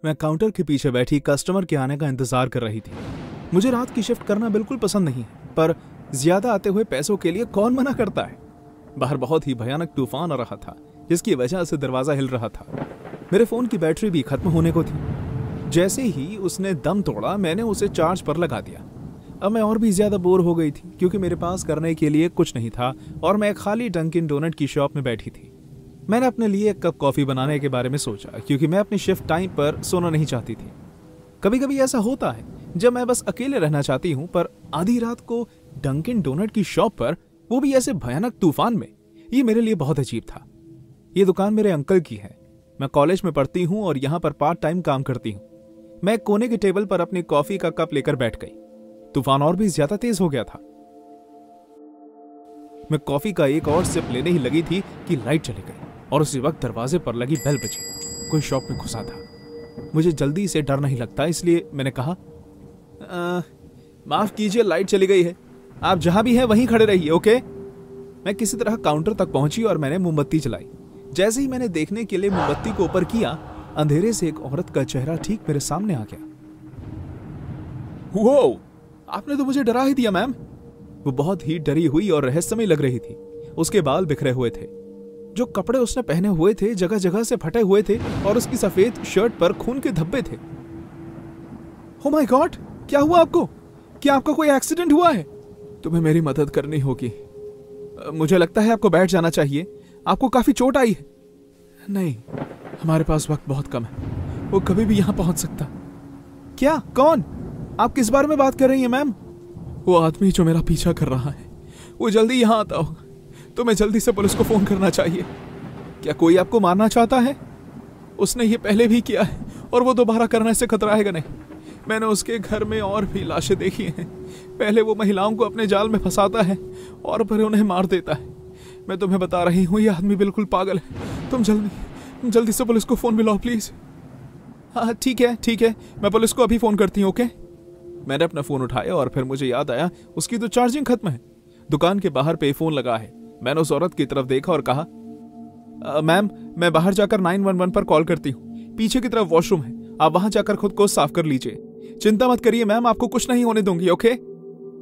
मैं काउंटर के पीछे बैठी कस्टमर के आने का इंतजार कर रही थी। मुझे रात की शिफ्ट करना बिल्कुल पसंद नहीं है, पर ज्यादा आते हुए पैसों के लिए कौन मना करता है। बाहर बहुत ही भयानक तूफान आ रहा था, जिसकी वजह से दरवाजा हिल रहा था। मेरे फोन की बैटरी भी खत्म होने को थी। जैसे ही उसने दम तोड़ा, मैंने उसे चार्ज पर लगा दिया। अब मैं और भी ज्यादा बोर हो गई थी, क्योंकि मेरे पास करने के लिए कुछ नहीं था और मैं खाली डंकिन डोनट की शॉप में बैठी थी। मैंने अपने लिए एक कप कॉफी बनाने के बारे में सोचा, क्योंकि मैं अपनी शिफ्ट टाइम पर सोना नहीं चाहती थी। कभी कभी ऐसा होता है जब मैं बस अकेले रहना चाहती हूँ, पर आधी रात को डंकिन डोनट की शॉप पर, वो भी ऐसे भयानक तूफान में, ये मेरे लिए बहुत अजीब था। ये दुकान मेरे अंकल की है। मैं कॉलेज में पढ़ती हूँ और यहाँ पर पार्ट टाइम काम करती हूँ। मैं कोने के टेबल पर अपनी कॉफी का कप लेकर बैठ गई। तूफान और भी ज्यादा तेज हो गया था। मैं कॉफी का एक और सिप लेने ही लगी थी कि लाइट चली गई और उसी वक्त दरवाजे पर लगी बेल बजी। कोई शॉप में घुसा था। मुझे जल्दी से डर नहीं लगता, इसलिए मैंने कहा, माफ कीजिए, लाइट चली गई है, आप जहां भी हैं वहीं खड़े रहिए, ओके। मैं किसी तरह काउंटर तक पहुंची और मैंने मोमबत्ती जलाई। जैसे ही मैंने देखने के लिए मोमबत्ती को ऊपर किया, अंधेरे से एक औरत का चेहरा ठीक मेरे सामने आ गया। वो, आपने तो मुझे डरा ही दिया मैम। वो बहुत ही डरी हुई और रहस्यमय लग रही थी। उसके बाल बिखरे हुए थे। जो कपड़े उसने पहने हुए थे जगह जगह से फटे हुए थे और उसकी सफेद शर्ट पर खून के धब्बे थे। ओ माय गॉड, क्या हुआ आपको? क्या आपका कोई एक्सीडेंट हुआ है? तुम्हें मेरी मदद करनी होगी। मुझे लगता है आपको बैठ जाना चाहिए। आपको काफी चोट आई है। नहीं, हमारे पास वक्त बहुत कम है। वो कभी भी यहां पहुंच सकता। क्या? कौन? आप किस बारे में बात कर रही हैं मैम? वो आदमी जो मेरा पीछा कर रहा है, वो जल्दी यहां आता होगा। तुम्हें जल्दी से पुलिस को फोन करना चाहिए। क्या कोई आपको मारना चाहता है? उसने ये पहले भी किया है और वो दोबारा करने से खतराएगा नहीं। मैंने उसके घर में और भी लाशें देखी हैं। पहले वो महिलाओं को अपने जाल में फंसाता है और फिर उन्हें मार देता है। मैं तुम्हें बता रही हूँ, ये आदमी बिल्कुल पागल है। तुम जल्दी से पुलिस को फोन मिलाओ प्लीज। हाँ ठीक है, मैं पुलिस को अभी फोन करती हूँ, ओके। मैंने अपना फोन उठाया और फिर मुझे याद आया उसकी तो चार्जिंग खत्म है। दुकान के बाहर पे फोन लगा है। मैंने उस औरत की तरफ देखा और कहा, मैम, मैं बाहर जाकर 911 पर कॉल करती हूँ। पीछे की तरफ वॉशरूम है, आप वहां जाकर खुद को साफ कर लीजिए। चिंता मत करिए मैम, आपको कुछ नहीं होने दूंगी, ओके।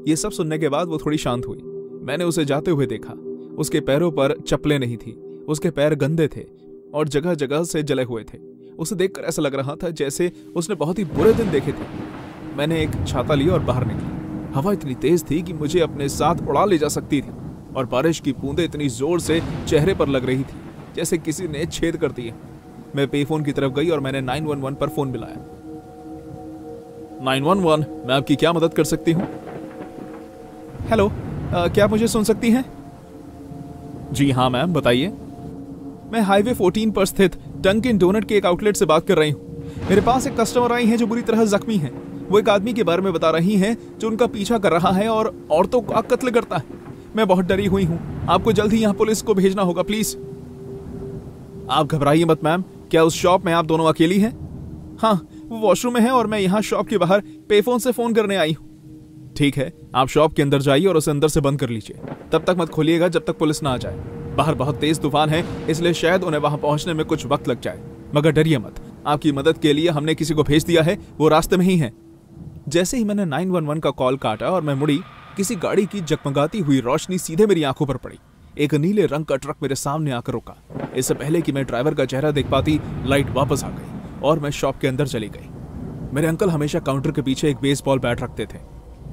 ये सब सुनने के बाद वो थोड़ी शांत हुई। मैंने उसे जाते हुए देखा। उसके पैरों पर चप्पलें नहीं थी। उसके पैर गंदे थे और जगह जगह से जले हुए थे। उसे देखकर ऐसा लग रहा था जैसे उसने बहुत ही बुरे दिन देखे थे। मैंने एक छाता लिया और बाहर निकली। हवा इतनी तेज थी कि मुझे अपने साथ उड़ा ले जा सकती थी और बारिश की बूंदें इतनी जोर से चेहरे पर लग रही थी जैसे किसी ने छेद कर दिए। मैं पेफोन की तरफ गई और मैंने 911 पर फोन मिलाया। 911, मैं आपकी क्या मदद कर सकती हूँ? हेलो, क्या आप मुझे सुन सकती हैं? जी हाँ मैम, बताइए। मैं हाईवे 14 पर स्थित डंकिन डोनट के एक आउटलेट से बात कर रही हूँ। मेरे पास एक कस्टमर आई हैं जो बुरी तरह जख्मी हैं। वो एक आदमी के बारे में बता रही हैं जो उनका पीछा कर रहा है और औरतों का कत्ल करता है। मैं बहुत डरी हुई हूँ। आपको जल्दी यहाँ पुलिस को भेजना होगा प्लीज। आप घबराइए मत मैम। क्या उस शॉप में आप दोनों अकेली हैं? हाँ, वो वॉशरूम में है और मैं यहाँ शॉप के बाहर पेफोन से फोन करने आई हूँ। ठीक है, आप शॉप के अंदर जाइए और उसे अंदर से बंद कर लीजिए। तब तक मत खोलिएगा जब तक पुलिस ना आ जाए। बाहर बहुत तेज तूफान है, इसलिए शायद उन्हें वहां पहुंचने में कुछ वक्त लग जाए। मगर डरिए मत, आपकी मदद के लिए हमने किसी को भेज दिया है, वो रास्ते में ही है। जैसे ही मैंने 911 का कॉल काटा और मैं मुड़ी, किसी गाड़ी की जगमगाती हुई रोशनी सीधे मेरी आंखों पर पड़ी। एक नीले रंग का ट्रक मेरे सामने आकर रुका। इससे पहले कि मैं ड्राइवर का चेहरा देख पाती, लाइट वापस आ गई और मैं शॉप के अंदर चली गई। मेरे अंकल हमेशा काउंटर के पीछे एक बेसबॉल बैट रखते थे।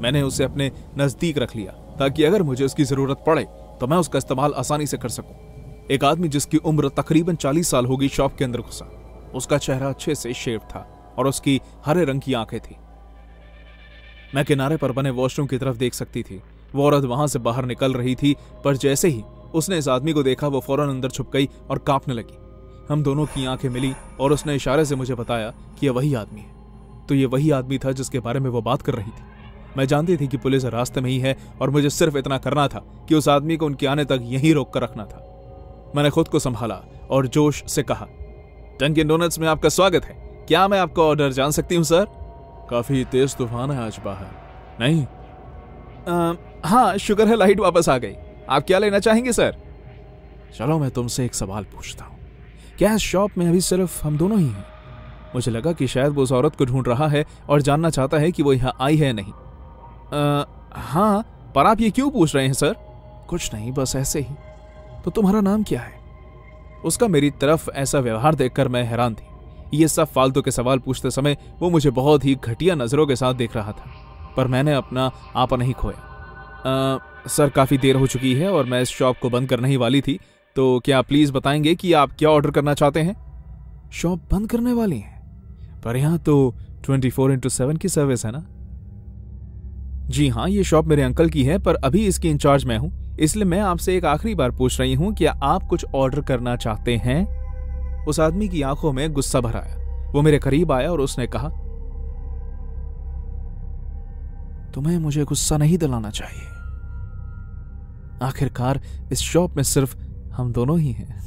मैंने उसे अपने नजदीक रख लिया ताकि अगर मुझे उसकी जरूरत पड़े तो मैं उसका इस्तेमाल आसानी से कर सकूं। एक आदमी जिसकी उम्र तकरीबन 40 साल होगी शॉप के अंदर घुसा। उसका चेहरा अच्छे से शेव था और उसकी हरे रंग की आंखें थी। मैं किनारे पर बने वॉशरूम की तरफ देख सकती थी। वो औरत वहां से बाहर निकल रही थी, पर जैसे ही उसने इस आदमी को देखा वो फौरन अंदर छुप गई और कांपने लगी। हम दोनों की आंखें मिली और उसने इशारे से मुझे बताया कि यह वही आदमी है। तो ये वही आदमी था जिसके बारे में वो बात कर रही थी। मैं जानती थी कि पुलिस रास्ते में ही है और मुझे सिर्फ इतना करना था कि उस आदमी को उनके आने तक यहीं रोक कर रखना था। मैंने खुद को संभाला और जोश से कहा, डंकिन डोनट्स में आपका स्वागत है। क्या मैं आपका ऑर्डर जान सकती हूँ सर? काफी तेज तूफान है आज बाहर। नहीं? हाँ, शुक्र है लाइट वापस आ गई। आप क्या लेना चाहेंगे सर? चलो मैं तुमसे एक सवाल पूछता हूँ, क्या इस शॉप में अभी सिर्फ हम दोनों ही हैं? मुझे लगा कि शायद वो उस औरत को ढूंढ रहा है और जानना चाहता है कि वो यहाँ आई है या नहीं। हाँ, पर आप ये क्यों पूछ रहे हैं सर? कुछ नहीं, बस ऐसे ही। तो तुम्हारा नाम क्या है? उसका मेरी तरफ ऐसा व्यवहार देखकर मैं हैरान थी। ये सब फालतू के सवाल पूछते समय वो मुझे बहुत ही घटिया नजरों के साथ देख रहा था, पर मैंने अपना आपा नहीं खोया। सर, काफी देर हो चुकी है और मैं इस शॉप को बंद करने ही वाली थी, तो क्या आप प्लीज बताएंगे कि आप क्या ऑर्डर करना चाहते हैं? शॉप बंद करने वाली हैं? पर यहाँ तो 24x7 की सर्विस है ना? जी हाँ, ये शॉप मेरे अंकल की है, पर अभी इसकी इंचार्ज मैं हूं, इसलिए मैं आपसे एक आखिरी बार पूछ रही हूं, क्या आप कुछ ऑर्डर करना चाहते हैं? उस आदमी की आंखों में गुस्सा भर आया। वो मेरे करीब आया और उसने कहा, तुम्हें मुझे गुस्सा नहीं दिलाना चाहिए। आखिरकार इस शॉप में सिर्फ हम दोनों ही हैं।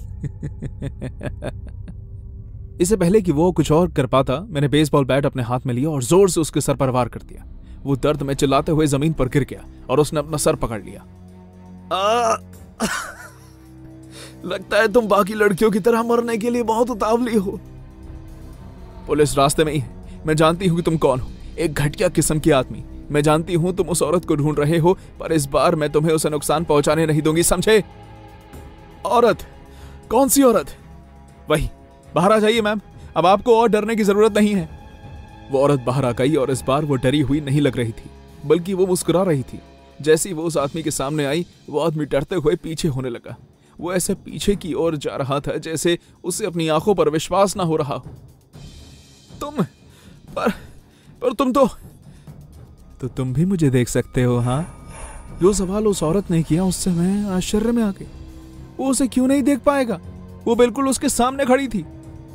इससे पहले कि वो कुछ और कर पाता, मैंने बेसबॉल बैट अपने हाथ में लिया और जोर से उसके सर पर वार कर दिया। वो दर्द में चिल्लाते हुए जमीन पर गिर गया और उसने अपना सर पकड़ लिया। लगता है तुम बाकी लड़कियों की तरह मरने के लिए बहुत उतावली हो। पुलिस रास्ते में ही है। मैं जानती हूं कि तुम कौन हो, एक घटिया किस्म की आदमी। मैं जानती हूं तुम उस औरत को ढूंढ रहे हो, पर इस बार मैं तुम्हें उसे नुकसान पहुंचाने नहीं दूंगी, समझे? औरत? कौन सी औरत? वही, बाहर आ जाइए मैम, अब आपको और डरने की जरूरत नहीं है। वो औरत बाहर आ गई और इस बार वो डरी हुई नहीं लग रही थी, बल्कि वो मुस्कुरा रही थी। जैसे ही वो उस आदमी के सामने आई, वो आदमी डरते हुए पीछे होने लगा। वो ऐसे पीछे की ओर जा रहा था जैसे उसे अपनी आंखों पर विश्वास ना हो रहा हो। पर तुम तो तुम भी मुझे देख सकते हो, हाँ? जो सवाल उस औरत ने किया उससे मैं आश्चर्य में आ गई। वो उसे क्यों नहीं देख पाएगा? वो बिल्कुल उसके सामने खड़ी थी।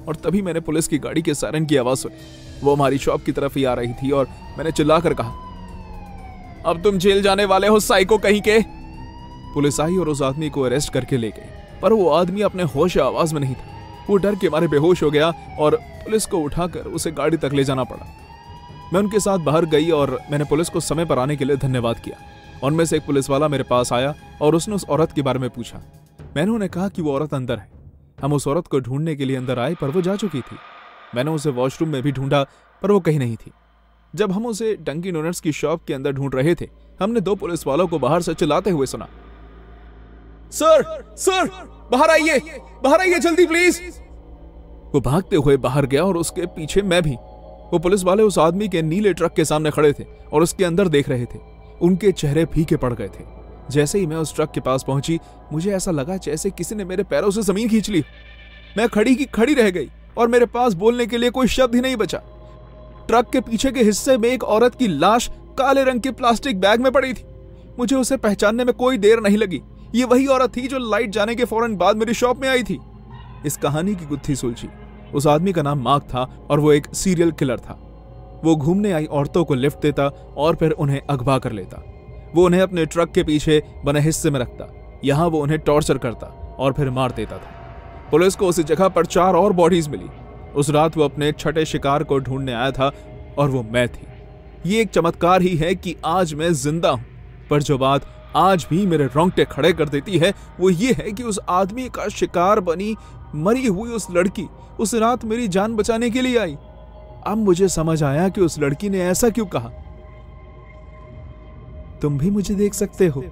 और तभी मैंने पुलिस की गाड़ी के सायरन की आवाज सुनी। वो हमारी शॉप की तरफ ही आ रही थी और मैंने चिल्लाकर कहा, अब तुम जेल जाने वाले हो साइको कहीं के। पुलिस आई और उस आदमी को अरेस्ट करके ले गई, पर वो आदमी अपने होश आवाज में नहीं था। वो डर के मारे बेहोश हो गया और पुलिस को उठाकर उसे गाड़ी तक ले जाना पड़ा। मैं उनके साथ बाहर गई और मैंने पुलिस को समय पर आने के लिए धन्यवाद किया। उनमें से एक पुलिस वाला मेरे पास आया और उसने उस औरत के बारे में पूछा। मैंने उन्हें कहा कि वो औरत अंदर है। हम उस औरत को ढूंढने के लिए अंदर आए, पर वो जा चुकी थी। मैंने उसे वॉशरूम में भी ढूंढा, पर वो कहीं नहीं थी। जब हम उसे डंकिन डोनट्स की शॉप के अंदर ढूंढ रहे थे, हमने 2 पुलिस वालों को बाहर से चिल्लाते हुए सुना, सर, बाहर आइए जल्दी प्लीज। वो भागते हुए बाहर गया और उसके पीछे मैं भी। वो पुलिस वाले उस आदमी के नीले ट्रक के सामने खड़े थे और उसके अंदर देख रहे थे। उनके चेहरे फीके पड़ गए थे। जैसे ही मैं उस ट्रक के पास पहुंची, मुझे ऐसा लगा जैसे किसी ने मेरे पैरों से जमीन खींच ली। मैं खड़ी की खड़ी रह गई और मेरे पास बोलने के लिए कोई शब्द ही नहीं बचा। ट्रक के पीछे के हिस्से में एक औरत की लाश काले रंग के प्लास्टिक बैग में पड़ी थी। मुझे उसे पहचानने में कोई देर नहीं लगी। ये वही औरत थी जो लाइट जाने के फौरन बाद मेरी शॉप में आई थी। इस कहानी की गुत्थी सुलझी। उस आदमी का नाम मार्क था और वो एक सीरियल किलर था। वो घूमने आई औरतों को लिफ्ट देता और फिर उन्हें अगवा कर लेता। वो उन्हें अपने ट्रक के पीछे बने हिस्से में रखता। यहाँ वो उन्हें टॉर्चर करता और फिर मार देता था। पुलिस को उसी जगह पर 4 और बॉडीज मिली। उस रात वो अपने छठे शिकार को ढूंढने आया था और वो मैं थी। ये एक चमत्कार ही है कि आज मैं जिंदा हूं, पर जो बात आज भी मेरे रोंगटे खड़े कर देती है वो ये है कि उस आदमी का शिकार बनी मरी हुई उस लड़की उस रात मेरी जान बचाने के लिए आई। अब मुझे समझ आया कि उस लड़की ने ऐसा क्यों कहा, तुम भी मुझे देख सकते हो।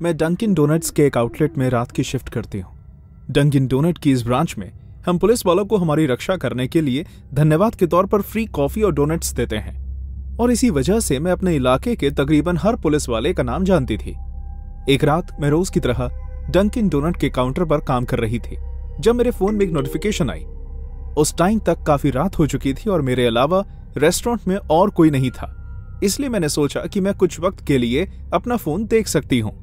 मैं डंकिन डोनट्स के एक आउटलेट में रात की शिफ्ट करती हूँ। डंकिन डोनट की इस ब्रांच में हम पुलिस वालों को हमारी रक्षा करने के लिए धन्यवाद के तौर पर फ्री कॉफी और डोनट्स देते हैं, और इसी वजह से मैं अपने इलाके के तकरीबन हर पुलिस वाले का नाम जानती थी। एक रात मैं रोज की तरह डंकिन डोनट के काउंटर पर काम कर रही थी जब मेरे फोन में एक नोटिफिकेशन आई। उस टाइम तक काफी रात हो चुकी थी और मेरे अलावा रेस्टोरेंट में और कोई नहीं था, इसलिए मैंने सोचा कि मैं कुछ वक्त के लिए अपना फोन देख सकती हूँ।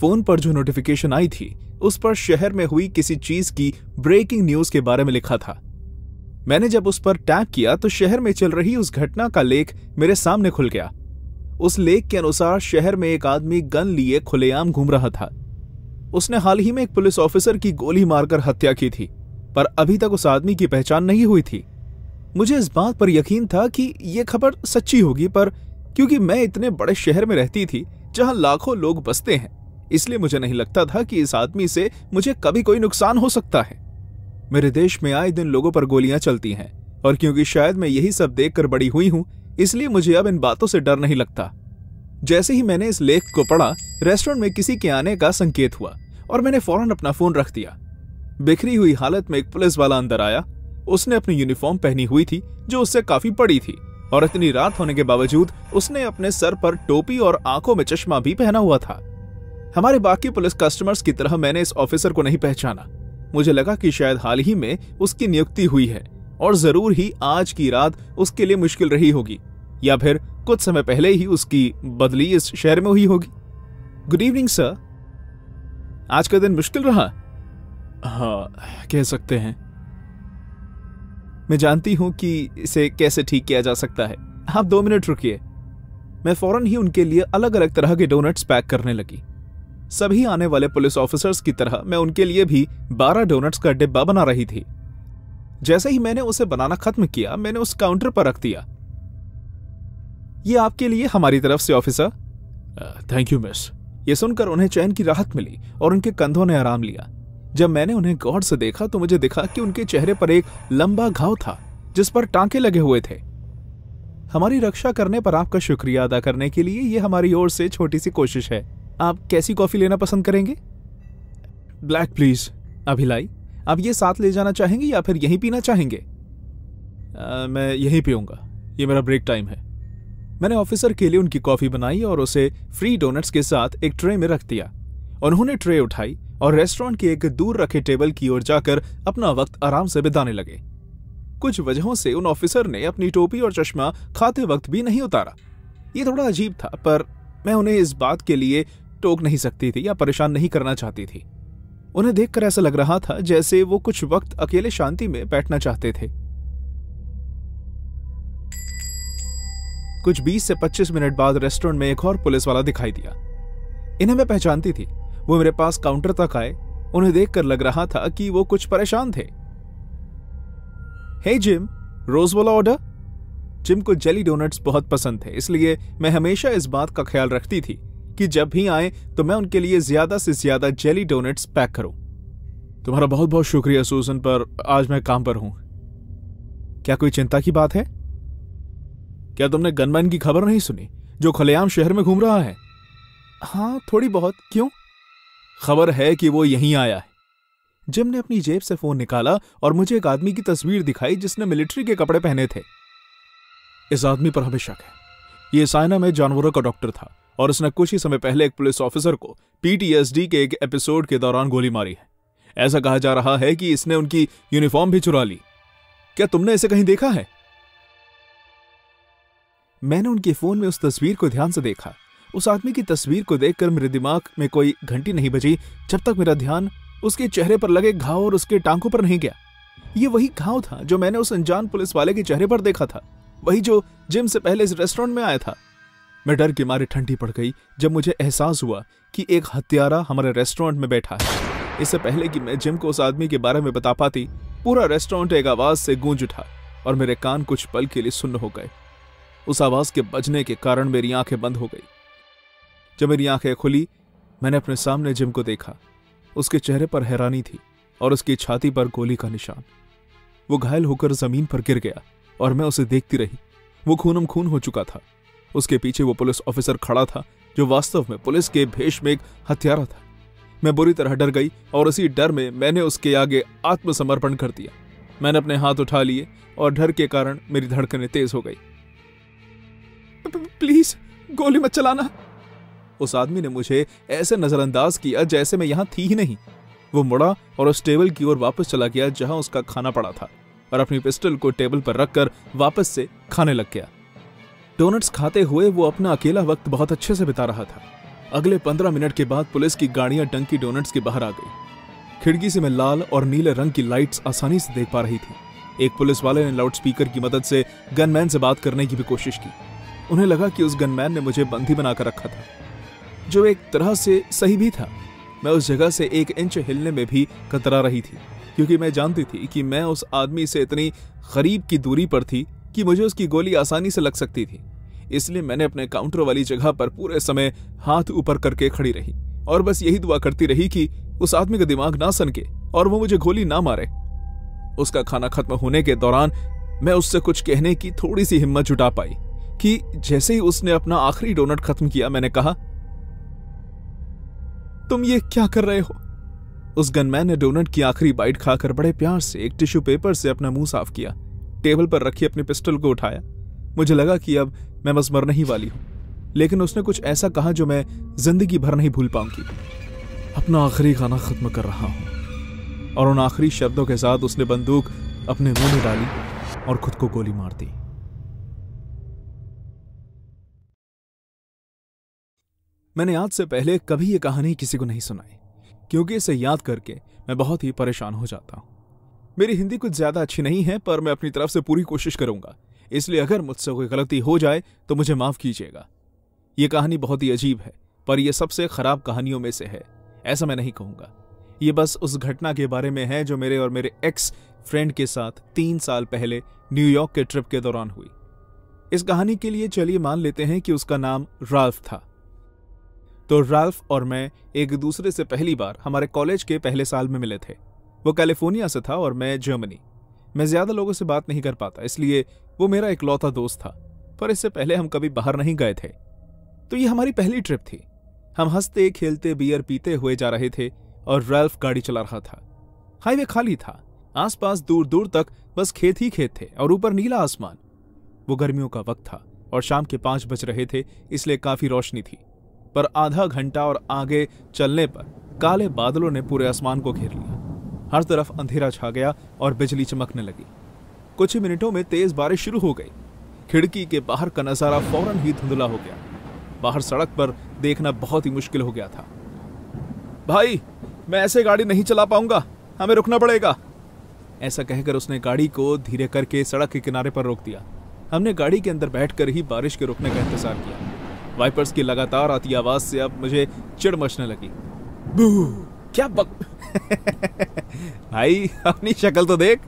फोन पर जो नोटिफिकेशन आई थी उस पर शहर में हुई किसी चीज की ब्रेकिंग न्यूज के बारे में लिखा था। मैंने जब उस पर टैप किया तो शहर में चल रही उस घटना का लेख मेरे सामने खुल गया। उस लेख के अनुसार शहर में एक आदमी गन लिए खुलेआम घूम रहा था। उसने हाल ही में एक पुलिस ऑफिसर की गोली मारकर हत्या की थी, पर अभी तक उस आदमी की पहचान नहीं हुई थी। मुझे इस बात पर यकीन था कि यह खबर सच्ची होगी, पर क्योंकि मैं इतने बड़े शहर में रहती थी जहां लाखों लोग बसते हैं, इसलिए मुझे नहीं लगता था कि इस आदमी से मुझे कभी कोई नुकसान हो सकता है। मेरे देश में आए दिन लोगों पर गोलियां चलती हैं, और क्योंकि शायद मैं यही सब देखकर बड़ी हुई हूं, इसलिए मुझे अब इन बातों से डर नहीं लगता। जैसे ही मैंने इस लेख को पढ़ा, रेस्टोरेंट में किसी के आने का संकेत हुआ और मैंने फौरन अपना फोन रख दिया। बिखरी हुई हालत में एक पुलिस वाला अंदर आया। उसने अपनी यूनिफॉर्म पहनी हुई थी जो उससे काफी बड़ी थी, और इतनी रात होने के बावजूद उसने अपने सर पर टोपी और आंखों में चश्मा भी पहना हुआ था। हमारे बाकी पुलिस कस्टमर्स की तरह मैंने इस ऑफिसर को नहीं पहचाना। मुझे लगा कि शायद हाल ही में उसकी नियुक्ति हुई है और जरूर ही आज की रात उसके लिए मुश्किल रही होगी, या फिर कुछ समय पहले ही उसकी बदली इस शहर में हुई होगी। Good evening sir. आज का दिन मुश्किल रहा? हाँ, कह सकते हैं। मैं जानती हूं कि इसे कैसे ठीक किया जा सकता है। आप 2 मिनट रुकिए। मैं फौरन ही उनके लिए अलग अलग तरह के डोनट्स पैक करने लगी। सभी आने वाले पुलिस ऑफिसर्स की तरह मैं उनके लिए भी 12 डोनट्स का डिब्बा बना रही थी। जैसे ही मैंने उसे बनाना खत्म किया, मैंने उस काउंटर पर रख दिया। ये आपके लिए हमारी तरफ से ऑफिसर। Thank you miss. ये सुनकर उन्हें चैन की राहत मिली और उनके कंधों ने आराम लिया। जब मैंने उन्हें गौर से देखा तो मुझे दिखा कि उनके चेहरे पर एक लंबा घाव था जिस पर टांके लगे हुए थे। हमारी रक्षा करने पर आपका शुक्रिया अदा करने के लिए ये हमारी ओर से छोटी सी कोशिश है। आप कैसी कॉफी लेना पसंद करेंगे? Black please. अभिलाई, आप ये साथ ले जाना चाहेंगे या फिर यहीं पीना चाहेंगे? मैं यहीं पीऊंगा, ये मेरा ब्रेक टाइम है। मैंने ऑफिसर के लिए उनकी कॉफी बनाई और उसे फ्री डोनट्स के साथ एक ट्रे में रख दिया। उन्होंने ट्रे उठाई और रेस्टोरेंट के एक दूर रखे टेबल की ओर जाकर अपना वक्त आराम से बिताने लगे। कुछ वजहों से उन ऑफिसर ने अपनी टोपी और चश्मा खाते वक्त भी नहीं उतारा। ये थोड़ा अजीब था, पर मैं उन्हें इस बात के लिए टोक नहीं सकती थी या परेशान नहीं करना चाहती थी। उन्हें देखकर ऐसा लग रहा था जैसे वो कुछ वक्त अकेले शांति में बैठना चाहते थे। कुछ 20 से 25 मिनट बाद रेस्टोरेंट में एक और पुलिस वाला दिखाई दिया। इन्हें मैं पहचानती थी। वो मेरे पास काउंटर तक आए। उन्हें देखकर लग रहा था कि वो कुछ परेशान थे। हे जिम, रोज वाला ऑर्डर। जिम को जेली डोनट्स बहुत पसंद थे, इसलिए मैं हमेशा इस बात का ख्याल रखती थी कि जब भी आए तो मैं उनके लिए ज्यादा से ज्यादा जेली डोनट्स पैक करूं। तुम्हारा बहुत बहुत शुक्रिया सूजन, पर आज मैं काम पर हूं। क्या कोई चिंता की बात है? क्या तुमने गनमैन की खबर नहीं सुनी जो खुलेआम शहर में घूम रहा है? हाँ, थोड़ी बहुत। क्यों? खबर है कि वो यहीं आया है। जिम ने अपनी जेब से फोन निकाला और मुझे एक आदमी की तस्वीर दिखाई जिसने मिलिट्री के कपड़े पहने थे। इस आदमी पर हमें शक है। ये साइना में जानवरों का डॉक्टर था और उसने कुछ ही समय पहले एक पुलिस ऑफिसर को PTSD के एक एपिसोड के दौरान गोली मारी है। ऐसा कहा जा रहा है कि इसने उनकी यूनिफॉर्म भी चुरा ली। क्या तुमने इसे कहीं देखा है? मैंने उनके फोन में उस तस्वीर को ध्यान से देखा। उस आदमी की तस्वीर को देखकर मेरे दिमाग में कोई घंटी नहीं बजी जब तक मेरा ध्यान उसके चेहरे पर लगे घाव और उसके टांकों पर नहीं गया। ये वही घाव था जो मैंने उस अनजान पुलिस वाले के चेहरे पर देखा था, वही जो जिम से पहले इस रेस्टोरेंट में आया था। मैं डर के मारे ठंडी पड़ गई जब मुझे एहसास हुआ कि एक हत्यारा हमारे रेस्टोरेंट में बैठा है। इससे पहले कि मैं जिम को उस आदमी के बारे में बता पाती, पूरा रेस्टोरेंट एक आवाज से गूंज उठा और मेरे कान कुछ पल के लिए सुन्न हो गए। उस आवाज के बजने के कारण मेरी आंखें बंद हो गई। जब मेरी आंखें खुली, मैंने अपने सामने जिम को देखा। उसके चेहरे पर हैरानी थी और उसकी छाती पर गोली का निशान। वो घायल होकर जमीन पर गिर गया और मैं उसे देखती रही। वो खूनम खून हो चुका था। उसके पीछे वो पुलिस ऑफिसर खड़ा था जो वास्तव में पुलिस के भेष में एक हत्यारा था। मैं बुरी तरह डर गई और उसी डर में मैंने उसके आगे आत्मसमर्पण कर दिया। मैंने अपने हाथ उठा लिए और डर के कारण मेरी धड़कनें तेज हो गई। प्लीज गोली मत चलाना। उस आदमी ने मुझे ऐसे नजरअंदाज किया जैसे मैं यहां थी ही नहीं। वो मुड़ा और उस टेबल की ओर वापस चला गया जहां उसका खाना पड़ा था और अपनी पिस्टल को टेबल पर रखकर वापस से खाने लग गया। डोनट्स खाते हुए वो अपना अकेला वक्त बहुत अच्छे से बिता रहा था। अगले 15 मिनट के बाद पुलिस की गाड़ियां डंकी डोनट्स के बाहर आ गई। खिड़की से मैं लाल और नीले रंग की लाइट्स आसानी से देख पा रही थी। एक पुलिस वाले ने लाउडस्पीकर की मदद से गनमैन से बात करने की भी कोशिश की। उन्हें लगा कि उस गनमैन ने मुझे बंदी बनाकर रखा था, जो एक तरह से सही भी था। मैं उस जगह से 1 इंच हिलने में भी कतरा रही थी, क्योंकि मैं जानती थी कि मैं उस आदमी से इतनी करीब की दूरी पर थी कि मुझे उसकी गोली आसानी से लग सकती थी। इसलिए मैंने अपने काउंटर वाली जगह पर पूरे समय हाथ ऊपर करके खड़ी रही और बस यही दुआ करती रही कि उस आदमी का दिमाग ना सनके और वो मुझे गोली ना मारे। उसका खाना खत्म होने के दौरान मैं उससे कुछ कहने की थोड़ी सी हिम्मत जुटा पाई कि जैसे ही उसने अपना आखिरी डोनट खत्म किया, मैंने कहा, तुम ये क्या कर रहे हो? उस गनमैन ने डोनट की आखिरी बाइट खाकर बड़े प्यार से एक टिश्यू पेपर से अपना मुंह साफ किया, टेबल पर रखी अपनी पिस्टल को उठाया। मुझे लगा कि अब मैं बस मरने ही वाली हूं, लेकिन उसने कुछ ऐसा कहा जो मैं जिंदगी भर नहीं भूल पाऊंगी। अपना आखिरी खाना खत्म कर रहा हूं। और उन आखिरी शब्दों के साथ उसने बंदूक अपने मुंह में डाली और खुद को गोली मार दी। मैंने आज से पहले कभी यह कहानी किसी को नहीं सुनाई, क्योंकि इसे याद करके मैं बहुत ही परेशान हो जाता हूं। मेरी हिंदी कुछ ज्यादा अच्छी नहीं है, पर मैं अपनी तरफ से पूरी कोशिश करूंगा, इसलिए अगर मुझसे कोई गलती हो जाए तो मुझे माफ कीजिएगा। यह कहानी बहुत ही अजीब है, पर यह सबसे खराब कहानियों में से है, ऐसा मैं नहीं कहूंगा। यह बस उस घटना के बारे में है जो मेरे और मेरे एक्स फ्रेंड के साथ 3 साल पहले न्यूयॉर्क के ट्रिप के दौरान हुई। इस कहानी के लिए चलिए मान लेते हैं कि उसका नाम राल्फ था। तो राल्फ और मैं एक दूसरे से पहली बार हमारे कॉलेज के पहले साल में मिले थे। वो कैलिफोर्निया से था और मैं जर्मनी। मैं ज्यादा लोगों से बात नहीं कर पाता, इसलिए वो मेरा इकलौता दोस्त था, पर इससे पहले हम कभी बाहर नहीं गए थे। तो ये हमारी पहली ट्रिप थी। हम हंसते खेलते बियर पीते हुए जा रहे थे और राल्फ गाड़ी चला रहा था। हाईवे खाली था, आसपास दूर दूर तक बस खेत ही खेत थे और ऊपर नीला आसमान। वो गर्मियों का वक्त था और शाम के 5 बज रहे थे, इसलिए काफी रोशनी थी। पर आधा घंटा और आगे चलने पर काले बादलों ने पूरे आसमान को घेर लिया। हर तरफ अंधेरा छा गया और बिजली चमकने लगी। कुछ ही मिनटों में तेज बारिश शुरू हो गई। खिड़की के बाहर का नजारा फौरन ही धुंधला हो गया। बाहर सड़क पर देखना बहुत ही मुश्किल हो गया था। भाई, मैं ऐसे गाड़ी नहीं चला पाऊंगा, हमें रुकना पड़ेगा। ऐसा कहकर उसने गाड़ी को धीरे करके सड़क के किनारे पर रोक दिया। हमने गाड़ी के अंदर बैठकर ही बारिश के रुकने का इंतजार किया। वाइपर्स की लगातार आती आवाज से अब मुझे चिढ़ मचने लगी। क्या भाई, अपनी शक्ल तो देख।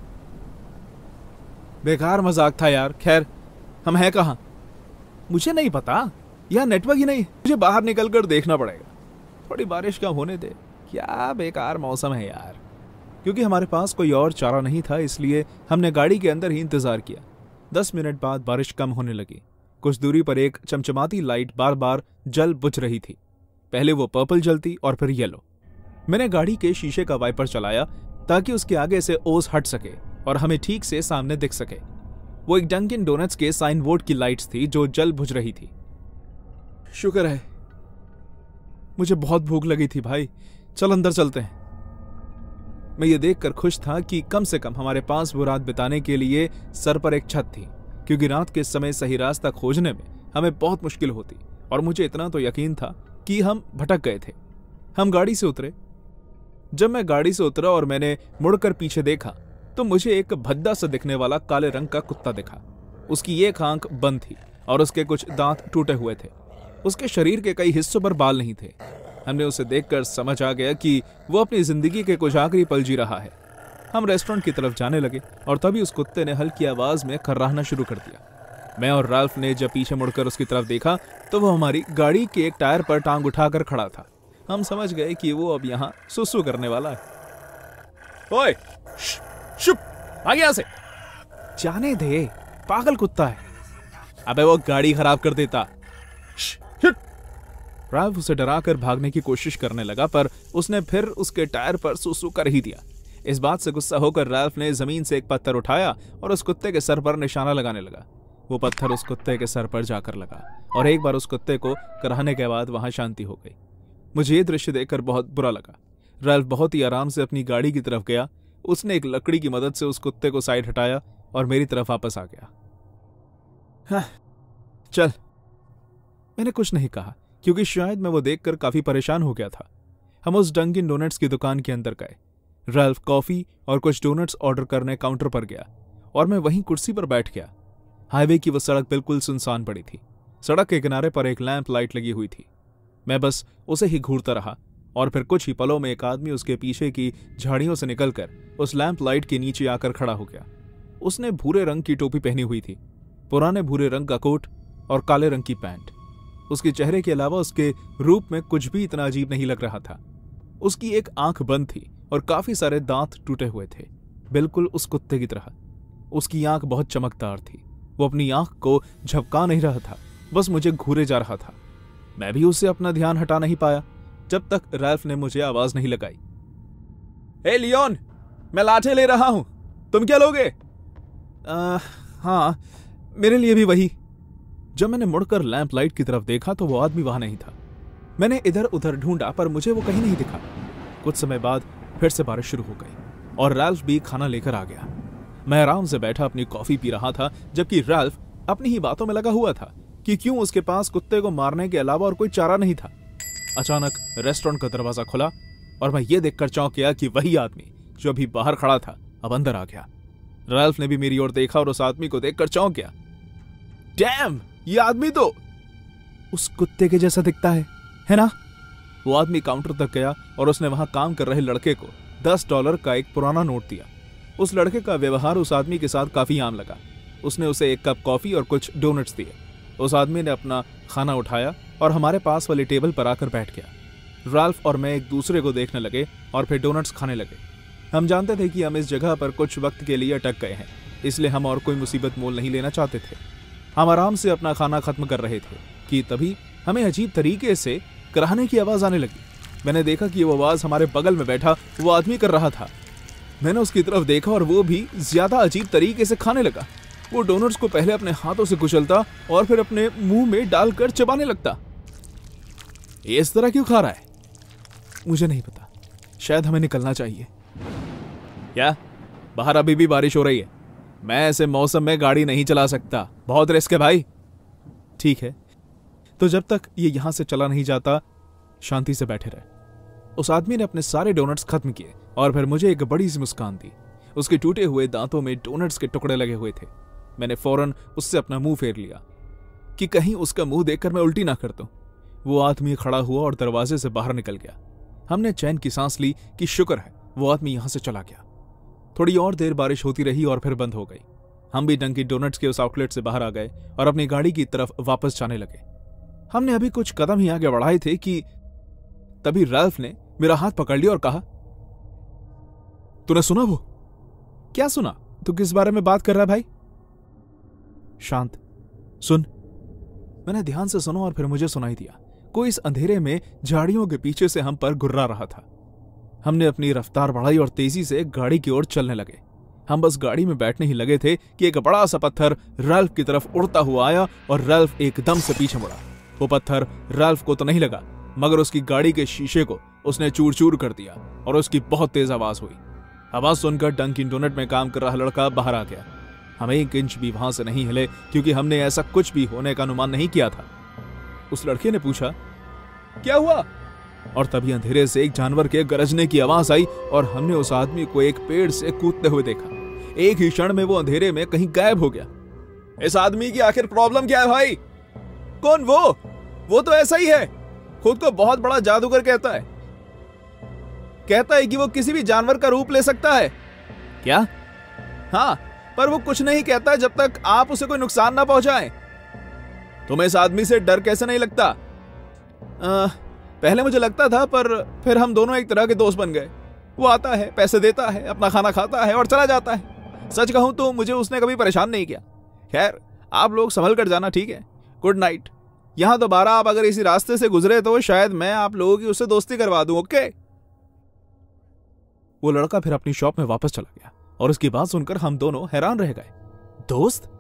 बेकार मजाक था यार। खैर, हम हैं कहाँ? मुझे नहीं पता, यहाँ नेटवर्क ही नहीं। मुझे बाहर निकलकर देखना पड़ेगा। थोड़ी बारिश कम होने दे। क्या बेकार मौसम है यार। क्योंकि हमारे पास कोई और चारा नहीं था, इसलिए हमने गाड़ी के अंदर ही इंतजार किया। 10 मिनट बाद बारिश कम होने लगी। कुछ दूरी पर एक चमचमाती लाइट बार बार जल बुझ रही थी। पहले वो पर्पल जलती और फिर येलो। मैंने गाड़ी के शीशे का वाइपर चलाया ताकि उसके आगे से ओस हट सके और हमें ठीक से सामने दिख सके। वो एक डंकिन डोनट्स के साइन बोर्ड की लाइट्स थी जो जल बुझ रही थी। शुक्र है। मुझे बहुत भूख लगी थी भाई, चल अंदर चलते हैं। मैं ये देखकर खुश था कि कम से कम हमारे पास वो रात बिताने के लिए सर पर एक छत थी, क्योंकि रात के समय सही रास्ता खोजने में हमें बहुत मुश्किल होती। और मुझे इतना तो यकीन था कि हम भटक गए थे। हम गाड़ी से उतरे। जब मैं गाड़ी से उतरा और मैंने मुड़कर पीछे देखा तो मुझे एक भद्दा सा दिखने वाला काले रंग का कुत्ता दिखा। उसकी एक आंख बंद थी और उसके कुछ दांत टूटे हुए थे। उसके शरीर के कई हिस्सों पर बाल नहीं थे। हमने उसे देखकर समझ आ गया कि वो अपनी जिंदगी के कुछ आखिरी पल जी रहा है। हम रेस्टोरेंट की तरफ जाने लगे और तभी उस कुत्ते ने हल्की आवाज में खर्राहना शुरू कर दिया। मैं और राल्फ ने जब पीछे मुड़कर उसकी तरफ देखा तो वो हमारी गाड़ी के एक टायर पर टांग उठाकर खड़ा था। हम समझ गए कि वो अब यहाँ सुसु करने वाला है। ओए, शुप, आगे यहाँ से। जाने दे, पागल कुत्ता है। अबे वो गाड़ी खराब कर देता। राल्फ उसे डराकर भागने की कोशिश करने लगा, पर उसने फिर उसके टायर पर सुसु कर ही दिया। इस बात से गुस्सा होकर राल्फ ने जमीन से एक पत्थर उठाया और उस कुत्ते के सर पर निशाना लगाने लगा। वो पत्थर उस कुत्ते के सर पर जाकर लगा और एक बार उस कुत्ते को कराहने के बाद वहां शांति हो गई। मुझे ये दृश्य देखकर बहुत बुरा लगा। राल्फ बहुत ही आराम से अपनी गाड़ी की तरफ गया। उसने एक लकड़ी की मदद से उस कुत्ते को साइड हटाया और मेरी तरफ वापस आ गया। हाँ, चल। मैंने कुछ नहीं कहा, क्योंकि शायद मैं वो देखकर काफी परेशान हो गया था। हम उस डंकिन डोनट्स की दुकान के अंदर गए। राल्फ कॉफी और कुछ डोनट्स ऑर्डर करने काउंटर पर गया और मैं वहीं कुर्सी पर बैठ गया। हाईवे की वो सड़क बिल्कुल सुनसान पड़ी थी। सड़क के किनारे पर एक लैंप लाइट लगी हुई थी। मैं बस उसे ही घूरता रहा और फिर कुछ ही पलों में एक आदमी उसके पीछे की झाड़ियों से निकलकर उस लैंप लाइट के नीचे आकर खड़ा हो गया। उसने भूरे रंग की टोपी पहनी हुई थी, पुराने भूरे रंग का कोट और काले रंग की पैंट। उसके चेहरे के अलावा उसके रूप में कुछ भी इतना अजीब नहीं लग रहा था। उसकी एक आंख बंद थी और काफी सारे दांत टूटे हुए थे, बिल्कुल उस कुत्ते की तरह। उसकी आंख बहुत चमकदार थी। वो अपनी आंख को झपका नहीं रहा था, बस मुझे घूरे जा रहा था। मैं भी उससे अपना ध्यान हटा नहीं पाया जब तक रैल्फ ने मुझे आवाज नहीं लगाई। हे लियोन, मैं लाठे ले रहा हूं, तुम क्या लोगे? हाँ, मेरे लिए भी वही। जब मैंने मुड़कर लैंप लाइट की तरफ देखा तो वो आदमी वहां नहीं था। मैंने इधर उधर ढूंढा पर मुझे वो कहीं नहीं दिखा। कुछ समय बाद फिर से बारिश शुरू हो गई और रैल्फ भी खाना लेकर आ गया। मैं आराम से बैठा अपनी कॉफी पी रहा था, जबकि रैल्फ अपनी ही बातों में लगा हुआ था कि क्यों उसके पास कुत्ते को मारने के अलावा और कोई चारा नहीं था। अचानक रेस्टोरेंट का दरवाजा खुला और मैं ये देखकर चौंक गया कि वही आदमी जो अभी बाहर खड़ा था अब अंदर आ गया। रैल्फ ने भी मेरी ओर देखा और उस आदमी को देखकर चौंक गया। डैम, ये आदमी तो उस कुत्ते के जैसा दिखता है ना? वो आदमी काउंटर तक गया और उसने वहां काम कर रहे लड़के को $10 का एक पुराना नोट दिया। उस लड़के का व्यवहार उस आदमी के साथ काफी आम लगा। उसने उसे एक कप कॉफी और कुछ डोनट्स दिए। उस आदमी ने अपना खाना उठाया और हमारे पास वाली टेबल पर आकर बैठ गया। रैल्फ और मैं एक दूसरे को देखने लगे और फिर डोनट्स खाने लगे। हम जानते थे कि हम इस जगह पर कुछ वक्त के लिए अटक गए हैं, इसलिए हम और कोई मुसीबत मोल नहीं लेना चाहते थे। हम आराम से अपना खाना खत्म कर रहे थे कि तभी हमें अजीब तरीके से कराहने की आवाज आने लगी। मैंने देखा कि वो आवाज हमारे बगल में बैठा वो आदमी कर रहा था। मैंने उसकी तरफ देखा और वो भी ज्यादा अजीब तरीके से खाने लगा। वो डोनट्स को पहले अपने हाथों से कुचलता और फिर अपने मुंह में डालकर चबाने लगता। ये इस तरह क्यों खा रहा है? मुझे नहीं पता, शायद हमें निकलना चाहिए। क्या? बाहर अभी भी बारिश हो रही है। मैं ऐसे मौसम में गाड़ी नहीं चला सकता, बहुत रिस्क है भाई। ठीक है, तो जब तक ये यहां से चला नहीं जाता शांति से बैठे रहे। उस आदमी ने अपने सारे डोनट्स खत्म किए और फिर मुझे एक बड़ी सी मुस्कान दी। उसके टूटे हुए दांतों में डोनट्स के टुकड़े लगे हुए थे। मैंने फौरन उससे अपना मुंह फेर लिया कि कहीं उसका मुंह देखकर मैं उल्टी ना कर दूं। वो आदमी खड़ा हुआ और दरवाजे से बाहर निकल गया। हमने चैन की सांस ली कि शुक्र है वो आदमी यहां से चला गया। थोड़ी और देर बारिश होती रही और फिर बंद हो गई। हम भी डंकिन डोनट्स के उस आउटलेट से बाहर आ गए और अपनी गाड़ी की तरफ वापस जाने लगे। हमने अभी कुछ कदम ही आगे बढ़ाए थे कि तभी रैल्फ ने मेरा हाथ पकड़ लिया और कहा, तूने सुना वो? क्या सुना? तू किस बारे में बात कर रहा है भाई? शांत, सुन। मैंने ध्यान से सुना और फिर मुझे सुनाई दिया। कोई इस अंधेरे में झाड़ियों के पीछे से हम पर गुर्रा रहा था। हमने अपनी रफ्तार बढ़ाई और तेजी से गाड़ी की ओर चलने लगे। हम बस गाड़ी में बैठने ही लगे थे कि एक बड़ा सा पत्थर रैल्फ की तरफ उड़ता हुआ आया और रैल्फ एकदम से पीछे मुड़ा। वो पत्थर रैल्फ को तो नहीं लगा, मगर उसकी गाड़ी के शीशे को उसने चूर चूर कर दिया और उसकी बहुत तेज आवाज हुई। आवाज सुनकर डंकिन डोनट में काम कर रहा लड़का बाहर आ गया। हम 1 इंच भी वहां से नहीं हिले क्योंकि हमने ऐसा कुछ भी होने का अनुमान नहीं किया था। उस लड़के ने पूछा, क्या हुआ? और तभी अंधेरे से एक जानवर के गरजने की आवाज आई और हमने उस आदमी को एक पेड़ से कूदते हुए देखा। एक ही क्षण में वो अंधेरे में कहीं गायब हो गया। इस आदमी की आखिर प्रॉब्लम क्या है भाई? कौन वो? वो तो ऐसा ही है, खुद को बहुत बड़ा जादूगर कहता है कि वो किसी भी जानवर का रूप ले सकता है। क्या? हाँ, पर वो कुछ नहीं कहता जब तक आप उसे कोई नुकसान ना पहुंचाएं। तुम्हें इस आदमी से डर कैसे नहीं लगता? पहले मुझे लगता था, पर फिर हम दोनों एक तरह के दोस्त बन गए। वो आता है, पैसे देता है, अपना खाना खाता है और चला जाता है। सच कहूं तो मुझे उसने कभी परेशान नहीं किया। खैर, आप लोग संभल कर जाना, ठीक है? Good night. यहां दोबारा आप अगर इसी रास्ते से गुजरे तो शायद मैं आप लोगों की उससे दोस्ती करवा दूं, ओके? वो लड़का फिर अपनी शॉप में वापस चला गया और उसकी बात सुनकर हम दोनों हैरान रह गए। दोस्त?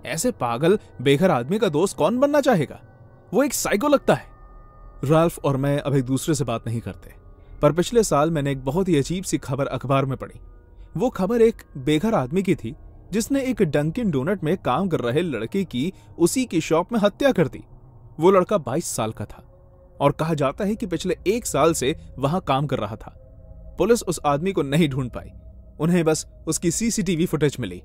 ऐसे पागल बेघर आदमी का दोस्त कौन बनना चाहेगा? वो एक साइको लगता है। रैल्फ और मैं अब एक दूसरे से बात नहीं करते, पर पिछले साल मैंने एक बहुत ही अजीब सी खबर अखबार में पढ़ी। वो खबर एक बेघर आदमी की थी जिसने एक डंकिन डोनट में काम कर रहे लड़के की उसी की शॉप में हत्या कर दी। वो लड़का 22 साल का था और कहा जाता है कि पिछले 1 साल से वहां काम कर रहा था। पुलिस उस आदमी को नहीं ढूंढ पाई, उन्हें बस उसकी सीसीटीवी फुटेज मिली।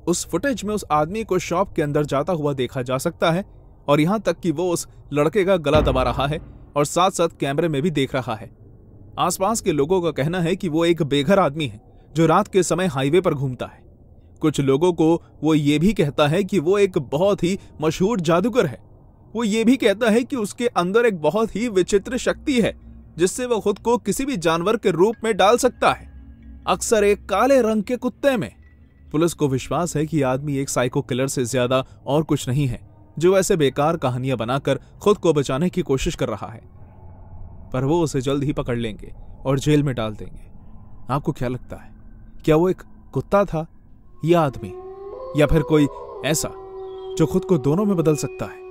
उस फुटेज में उस आदमी को शॉप के अंदर जाता हुआ देखा जा सकता है और यहां तक कि वो उस लड़के का गला दबा रहा है और साथ साथ कैमरे में भी देख रहा है। आसपास के लोगों का कहना है कि वो एक बेघर आदमी है जो रात के समय हाईवे पर घूमता है। कुछ लोगों को वो ये भी कहता है कि वो एक बहुत ही मशहूर जादूगर है। वो ये भी कहता है कि उसके अंदर एक बहुत ही विचित्र शक्ति है जिससे वो खुद को किसी भी जानवर के रूप में डाल सकता है, अक्सर एक काले रंग के कुत्ते में। पुलिस को विश्वास है कि आदमी एक साइको किलर से ज्यादा और कुछ नहीं है जो ऐसे बेकार कहानियां बनाकर खुद को बचाने की कोशिश कर रहा है, पर वो उसे जल्द ही पकड़ लेंगे और जेल में डाल देंगे। आपको क्या लगता है, क्या वो एक कुत्ता था या आदमी, या फिर कोई ऐसा जो खुद को दोनों में बदल सकता है?